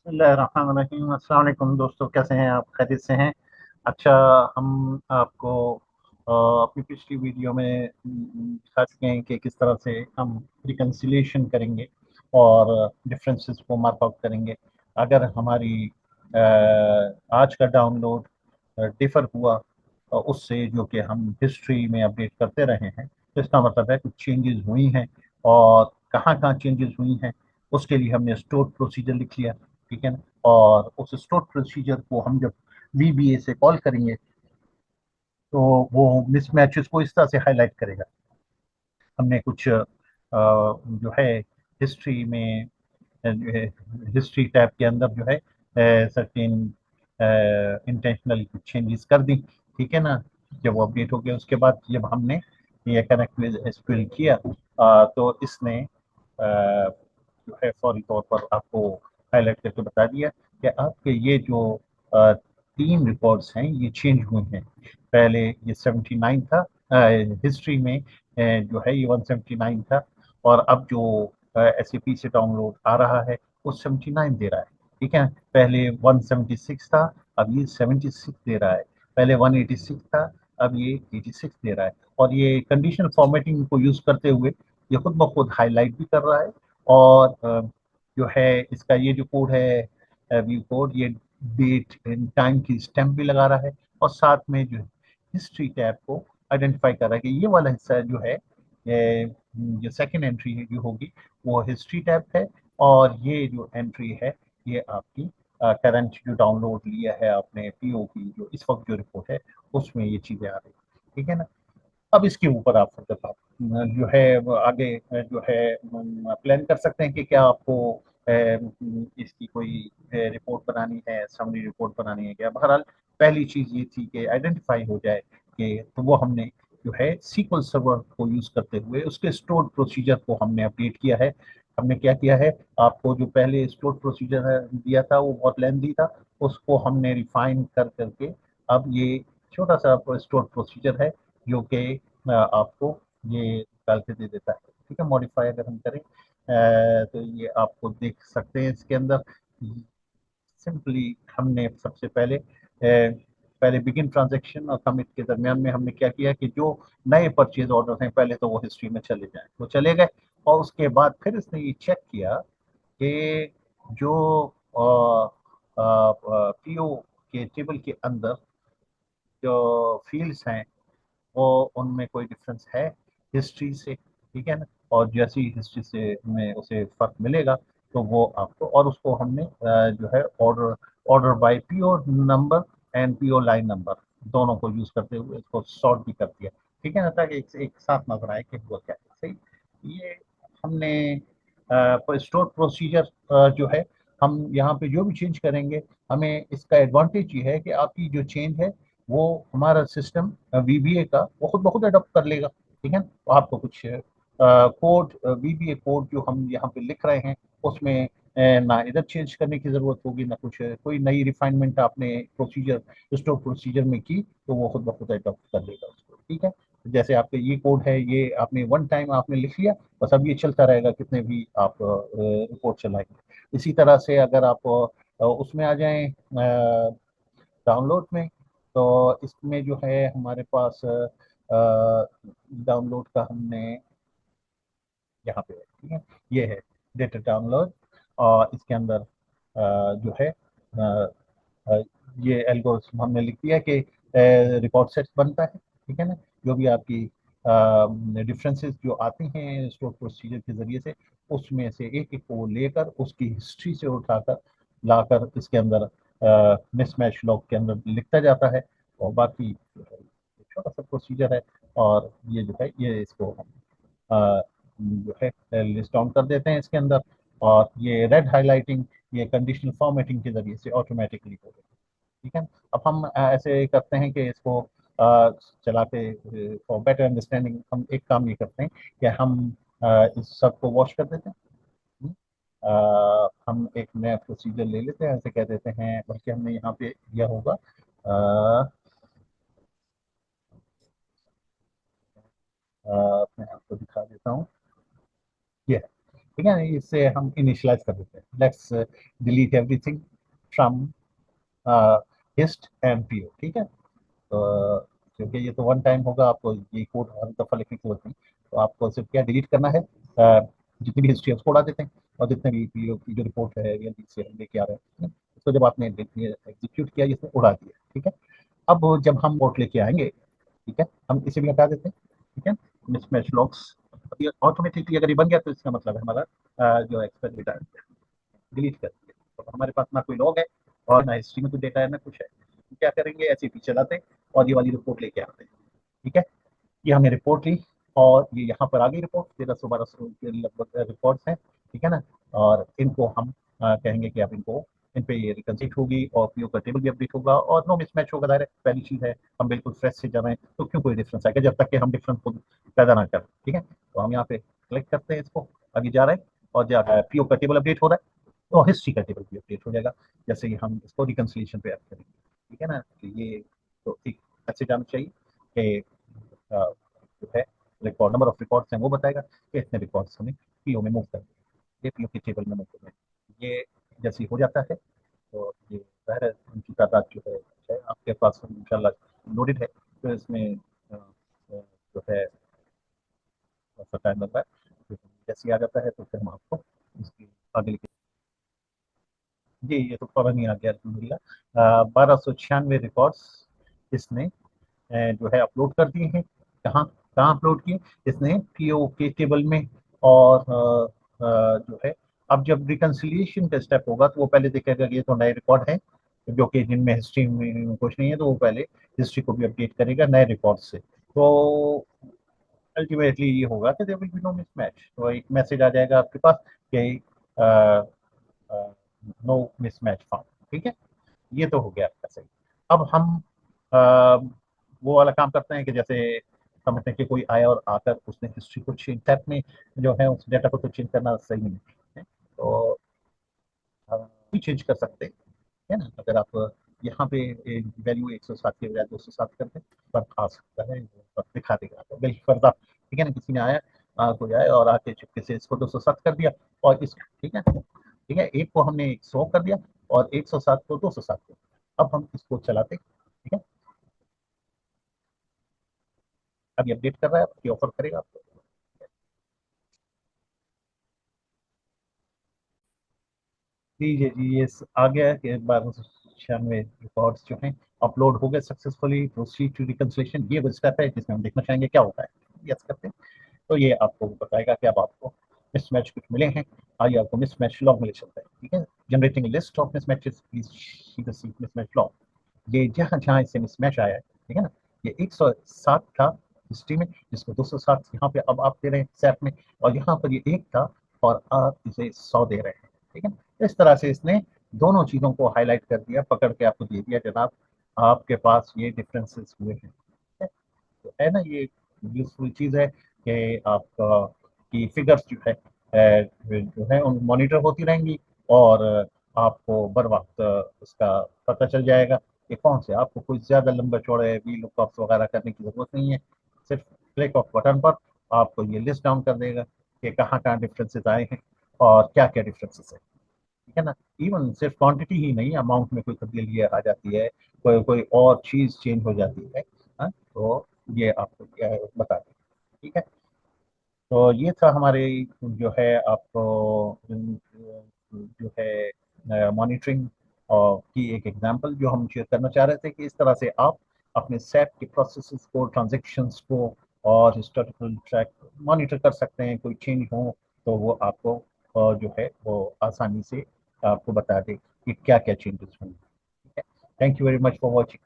बिस्मिल्लाहिर्रहमानिर्रहीम। अस्सलाम वालेकुम दोस्तों, कैसे हैं आप? खैरियत से हैं? अच्छा, हम आपको अपनी पिछली वीडियो में दिखा चुके हैं कि किस तरह से हम रिकन्सिलिएशन करेंगे और डिफरेंसेस को मार्क आउट करेंगे। अगर हमारी आज का डाउनलोड डिफर हुआ उससे जो कि हम हिस्ट्री में अपडेट करते रहे हैं, तो इसका मतलब है कुछ चेंजेस हुई हैं। और कहाँ कहाँ चेंजेस हुई हैं उसके लिए हमने स्टोर प्रोसीजर लिख लिया। ठीक है ना? और उस स्टोर प्रोसीजर को हम जब वीबीए से कॉल करेंगे तो वो मिसमैचेस को इस तरह से हाईलाइट करेगा। हमने कुछ जो है हिस्ट्री में जो है हिस्ट्री टैब के अंदर जो है सर्टेन इंटेंशनल चेंजेस कर दी। ठीक है ना? जब वो अपडेट हो गया उसके बाद जब हमने ये कनेक्ट विद एसक्यूएल किया तो इसने जो है फौरी तौर पर आपको हाईलाइट करके बता दिया कि आपके ये जो तीन रिकॉर्ड्स हैं ये चेंज हुए हैं। पहले ये 79 था, हिस्ट्री में जो है ये 179 था, और अब जो एस से डाउनलोड आ रहा है वो 79 दे रहा है। ठीक है? पहले 176 था, अब ये 76 दे रहा है। पहले 186 था, अब ये 86 दे रहा है। और ये कंडीशनल फॉर्मेटिंग को यूज करते हुए ये खुद ब खुद हाईलाइट भी कर रहा है। और जो है इसका ये जो कोड है व्यू कोड, ये डेट एंड टाइम की स्टैम्प भी लगा रहा है। और साथ में जो हिस्ट्री टैब को आइडेंटिफाई कर रहा है कि ये वाला हिस्सा जो है जो सेकंड एंट्री है जो होगी वो हिस्ट्री टैब है, और ये जो एंट्री है ये आपकी करंट जो डाउनलोड लिया है आपने पीओ की जो इस वक्त जो रिपोर्ट है उसमें ये चीज़ें आ रही है। ठीक है ना? अब इसके ऊपर आप फर्दर बात जो है वो आगे जो है प्लान कर सकते हैं कि क्या आपको इसकी कोई रिपोर्ट बनानी है, समरी रिपोर्ट बनानी है क्या। बहरहाल पहली चीज़ ये थी कि आइडेंटिफाई हो जाए कि, तो वो हमने जो है सीक्वल सर्वर को यूज़ करते हुए उसके स्टोर्ड प्रोसीजर को हमने अपडेट किया है। हमने क्या किया है, आपको जो पहले स्टोर्ड प्रोसीजर दिया था वो बहुत लेंथी था, उसको हमने रिफाइन कर करके अब ये छोटा सा स्टोर्ड प्रोसीजर है जो कि आपको ये निकाल के दे देता है। ठीक है? मॉडिफाई अगर हम करें तो ये आपको देख सकते हैं इसके अंदर। सिंपली हमने सबसे पहले बिगिन ट्रांजैक्शन और कमिट के दरमियान में हमने क्या किया कि जो नए परचेज ऑर्डर हैं पहले तो वो हिस्ट्री में चले जाएं, वो चले गए। और उसके बाद फिर इसने ये चेक किया कि जो पीओ के टेबल के अंदर जो फील्ड्स हैं वो उनमें कोई डिफरेंस है हिस्ट्री से। ठीक है ना? और जैसी हिस्ट्री से में उसे फर्क मिलेगा तो वो आपको, और उसको हमने जो है order order by PO number and PO line number दोनों को यूज करते हुए इसको सॉर्ट भी कर दिया। ठीक है ना? ताकि एक साथ नजर आए कि हुआ क्या है। सही। ये हमने स्टोर प्रोसीजर जो है हम यहाँ पे जो भी चेंज करेंगे, हमें इसका एडवांटेज ये है कि आपकी जो चेंज है वो हमारा सिस्टम वीबीए का वो खुद ब खुद अडॉप्ट कर लेगा। ठीक है? तो आपको कुछ कोड, वीबीए कोड जो हम यहाँ पे लिख रहे हैं उसमें ना इधर चेंज करने की ज़रूरत होगी, ना कुछ कोई नई रिफाइनमेंट आपने प्रोसीजर स्टोर प्रोसीजर में की तो वो खुद ब खुद अडॉप्ट कर लेगा उसको। ठीक है? तो जैसे आपके ये कोड है ये आपने वन टाइम आपने लिख लिया, बस अब ये चलता रहेगा कितने भी आप रिपोर्ट चलाएंगे। इसी तरह से अगर आप उसमें आ जाएं डाउनलोड में, तो इसमें जो है हमारे पास डाउनलोड का हमने यहाँ पे है। ठीक है? ये है डेटा डाउनलोड, और इसके अंदर जो है अ, अ, ये एल्गोरिथम हमने लिख दिया कि रिकॉर्ड सेट बनता है। ठीक है ना? जो भी आपकी डिफरेंसेस जो आती हैं स्टोर प्रोसीजर के जरिए से, उसमें से एक एक को लेकर उसकी हिस्ट्री से उठाकर लाकर इसके अंदर मिसमैच लॉग के अंदर लिखता जाता है। और बाकी जो है छोटा सा प्रोसीजर है, और ये जो है ये इसको हम जो है लिस्ट डाउन कर देते हैं इसके अंदर। और ये रेड हाईलाइटिंग ये कंडीशनल फॉर्मेटिंग के जरिए से ऑटोमेटिकली हो गई। ठीक है? अब हम ऐसे करते हैं कि इसको चलाते फॉर बेटर अंडरस्टैंडिंग हम एक काम ये करते हैं कि हम इस सब को वॉश कर देते हैं। हम्म? हम एक नया प्रोसीजर ले लेते हैं, ऐसे कह देते हैं, बल्कि हमने यहाँ पे दिया होगा मैं आपको दिखा देता हूँ। ये है। ठीक है, इससे हम इनिशियलाइज कर देते हैं। Let's delete everything from hist and PO. ठीक है, तो क्योंकि ये तो वन टाइम होगा, आपको ये कोड हर दफ़ा लिखने की जरूरत नहीं, तो आपको सिर्फ क्या डिलीट करना है, जितनी भी हिस्ट्री है उसको उड़ा देते हैं, और जितने भी पीओ की जो रिपोर्ट है या से हम लेके आ रहे हैं उसको जब आपने एग्जीक्यूट किया इसने उड़ा दिया। ठीक है, अब जब हम वोट लेके आएंगे, ठीक है, हम इसे भी हटा देते हैं। ठीक है, मिसमैच लॉक्स ऑटोमेटिकली अगर ये बन गया तो इसका मतलब है हमारा जो एक्सपेक्ट डेटा डिलीट कर दिया। तो हमारे पास ना कोई लॉग है और ना हिस्ट्री में कोई डेटा है ना कुछ है। तो क्या करेंगे, ऐसे ही पीछे चलाते और ये वाली रिपोर्ट लेके आते हैं। ठीक है, ये हमने रिपोर्ट ली और ये यहाँ पर आ गई रिपोर्ट, 1300-1200 के लगभग रिकॉर्ड्स हैं। ठीक है ना, और इनको हम कहेंगे कि अब इनको इन पे ये रिकंसिट होगी और पीओ का टेबल भी अपडेट होगा और नो मिसमैच होगा। डायरेक्ट पहली चीज़ है, हम बिल्कुल फ्रेश से जा रहे हैं तो क्यों कोई डिफरेंस आएगा जब तक कि हम डिफरेंस खुद पैदा ना करें। ठीक है, तो हम यहाँ पे क्लिक करते हैं इसको, आगे जा रहे हैं और जा पीओ का टेबल अपडेट हो रहा है तो हिस्ट्री का टेबल भी अपडेट हो जाएगा जैसे ही हम इसको रिकंसिलिएशन पे ऐड करेंगे। ठीक है ना, तो ये तो ठीक ऐसे जाना चाहिए कि जो है रिकॉर्ड नंबर ऑफ रिकॉर्ड्स हैं वो बताएगा कि इतने रिकॉर्ड्स हमें पीओ में मूव करने हैं, ये पीओ के टेबल में मूव करने हैं। ये जैसे ही हो जाता है तो ये ज़ाहिर है उनकी तादाद जो है आपके पास इंशाल्लाह लोडेड है, तो इसमें जो है थोड़ा सा टाइम लगता है, तो जैसे ही आ जाता है तो फिर हम आपको इसकी आगे लिखे। जी, ये तो फौरन ही आ गया अल्हम्दुलिल्लाह। 1296 रिकॉर्ड्स इसने जो है अपलोड कर दिए हैं। कहाँ कहाँ अपलोड किए इसने, पीओ के टेबल में। और जो है अब जब रिकंसिलिएशन का स्टेप होगा तो वो पहले देखेगा कि ये तो नए रिकॉर्ड हैं जो कि जिनमें हिस्ट्री में कुछ नहीं है, तो वो पहले हिस्ट्री को भी अपडेट करेगा नए रिकॉर्ड से। तो अल्टीमेटली ये होगा कि there will be no mismatch, तो एक मैसेज आ जाएगा आपके पास कि नो मिसमैच फाउंड। ठीक है, ये तो हो गया आपका सही। अब हम आ, वो वाला काम करते हैं कि जैसे समझते हैं कि कोई आया और आकर उसने हिस्ट्री को चेंज टैप में जो है उस डेटा को तो चेंज करना सही नहीं है, तो हम भी चेंज कर सकते हैं। है ना, अगर आप यहाँ पे वैल्यू 107 के बजाय 207 कर दें, फर्क आ सकता है, वो फर्क दिखा देगा आपको बिल्कुल फर्क आप। ठीक है ना, किसी ने आया कोई आया और आके चुपके से इसको 207 कर दिया और इस, ठीक है, ठीक है, एक को हमने 100 कर दिया और 107 को 207 कर दिया। अब हम इसको चलाते। ठीक है, अब ये अपडेट कर रहा है, आपकी ऑफर करेगा आपको। जी जी जी, ये आ गया है कि 1296 रिकॉर्ड्स जो हैं अपलोड हो गए सक्सेसफुली, प्रोसीड टू रिकंसिलिएशन। ये वो स्टेप है जिसमें हम देखना चाहेंगे क्या होता है। यस करते हैं तो ये आपको बताएगा कि अब आपको मिसमैच कुछ मिले हैं। आइए आपको मिसमैच लॉग मिले चलता है। ठीक है, generating list of mismatches, please see the mismatch log. ये जहाँ जहाँ इससे मिसमैच आया है, ठीक है ना, ये 107 था हिस्ट्री में जिसको 207 यहाँ पे अब आप दे रहे हैं सैप में, और यहाँ पर ये एक था और आप इसे 100 दे रहे हैं। ठीक है, इस तरह से इसने दोनों चीज़ों को हाईलाइट कर दिया, पकड़ के आपको दे दिया जनाब, आपके पास ये डिफरेंसेस हुए हैं। ठीक है? तो है ना, ये यूजफुल चीज़ है कि आप की फिगर्स जो है जो है उन मॉनिटर होती रहेंगी और आपको बर वक्त उसका पता चल जाएगा कि कौन से, आपको कोई ज़्यादा लंबा चौड़े वी लुकअप्स वगैरह करने की ज़रूरत नहीं है। सिर्फ क्लिक ऑफ बटन पर आपको ये लिस्ट डाउन कर देगा कि कहाँ कहाँ डिफरेंसेस आए हैं और क्या क्या डिफरेंसेस है। ठीक है ना, इवन सिर्फ क्वांटिटी ही नहीं, अमाउंट में कोई तब्दीली आ जाती है, कोई कोई और चीज़ चेंज हो जाती है। हाँ, तो ये आपको क्या है बता दें। ठीक है, तो ये था हमारे जो है आपको जो है मॉनिटरिंग की एक एग्जांपल जो हम शेयर करना चाह रहे थे कि इस तरह से आप अपने सेट के प्रोसेसेस को, ट्रांजैक्शंस को और हिस्टोरिकल ट्रैक मॉनिटर कर सकते हैं। कोई चेंज हो तो वो आपको जो है वो आसानी से आपको बता दे कि क्या क्या चेंजेस होंगे। ठीक है, thank you very much for watching.